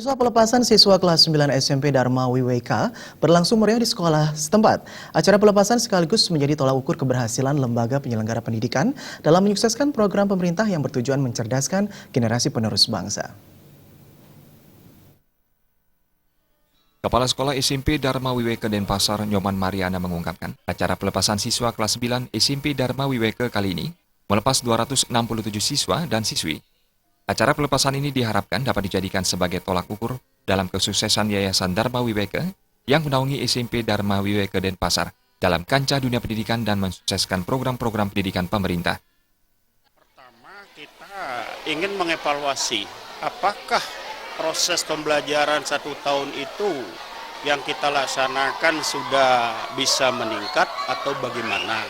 Pemirsa, pelepasan siswa kelas 9 SMP Dharma WWK berlangsung meriah di sekolah setempat. Acara pelepasan sekaligus menjadi tolak ukur keberhasilan lembaga penyelenggara pendidikan dalam menyukseskan program pemerintah yang bertujuan mencerdaskan generasi penerus bangsa. Kepala Sekolah SMP Dharma WWK Denpasar, Nyoman Mariana mengungkapkan, acara pelepasan siswa kelas 9 SMP Dharma WWK kali ini melepas 267 siswa dan siswi. Acara pelepasan ini diharapkan dapat dijadikan sebagai tolak ukur dalam kesuksesan Yayasan Dharma WWK yang menaungi SMP Dharma WWK Denpasar dalam kancah dunia pendidikan dan mensukseskan program-program pendidikan pemerintah. Pertama, kita ingin mengevaluasi apakah proses pembelajaran 1 tahun itu yang kita laksanakan sudah bisa meningkat atau bagaimana.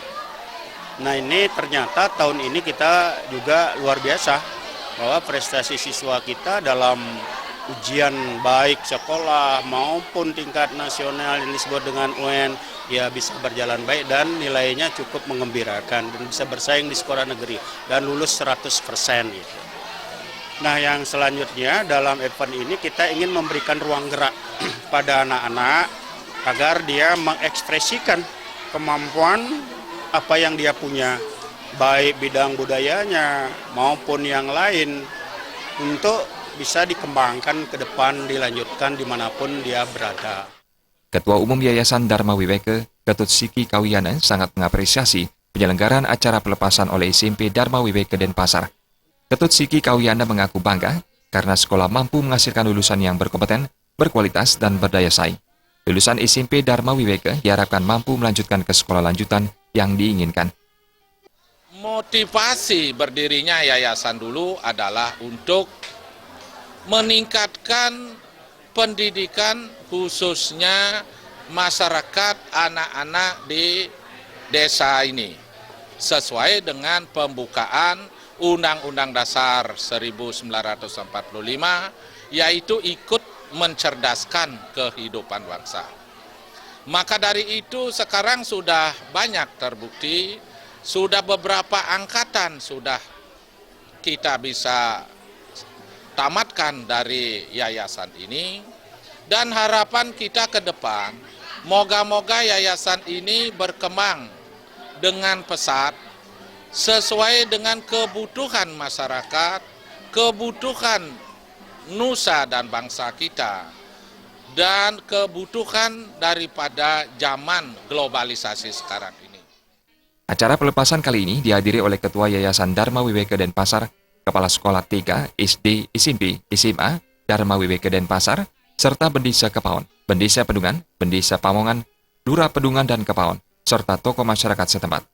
Nah, ini ternyata tahun ini kita juga luar biasa bahwa prestasi siswa kita dalam ujian baik sekolah maupun tingkat nasional yang disebut dengan UN ya bisa berjalan baik dan nilainya cukup mengembirakan dan bisa bersaing di sekolah negeri dan lulus 100% gitu. Nah, yang selanjutnya dalam event ini kita ingin memberikan ruang gerak pada anak-anak agar dia mengekspresikan kemampuan apa yang dia punya, baik bidang budayanya maupun yang lain, untuk bisa dikembangkan ke depan, dilanjutkan dimanapun dia berada. Ketua Umum Yayasan Dharma WWK, Ketut Siki Kawiana, sangat mengapresiasi penyelenggaraan acara pelepasan oleh SMP Dharma WWK Denpasar. Ketut Siki Kawiana mengaku bangga karena sekolah mampu menghasilkan lulusan yang berkompeten, berkualitas, dan berdaya saing. Lulusan SMP Dharma WWK diharapkan mampu melanjutkan ke sekolah lanjutan yang diinginkan. Motivasi berdirinya yayasan dulu adalah untuk meningkatkan pendidikan khususnya masyarakat anak-anak di desa ini sesuai dengan pembukaan Undang-Undang Dasar 1945 yaitu ikut mencerdaskan kehidupan bangsa. Maka dari itu sekarang sudah banyak terbukti, sudah beberapa angkatan sudah kita bisa tamatkan dari yayasan ini, dan harapan kita ke depan, moga-moga yayasan ini berkembang dengan pesat sesuai dengan kebutuhan masyarakat, kebutuhan nusa dan bangsa kita, dan kebutuhan daripada zaman globalisasi sekarang ini. Acara pelepasan kali ini dihadiri oleh Ketua Yayasan Dharma WWK Denpasar, Kepala Sekolah TK, SD, SMP, SMA, Dharma WWK Denpasar, serta Bendesa Kepaon, Bendesa Pedungan, Bendesa Pamongan, Lurah Pedungan dan Kepaon, serta tokoh masyarakat setempat.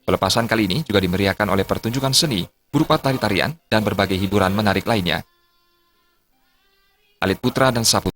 Pelepasan kali ini juga dimeriahkan oleh pertunjukan seni berupa tari-tarian dan berbagai hiburan menarik lainnya. Alit Putra dan Saputra.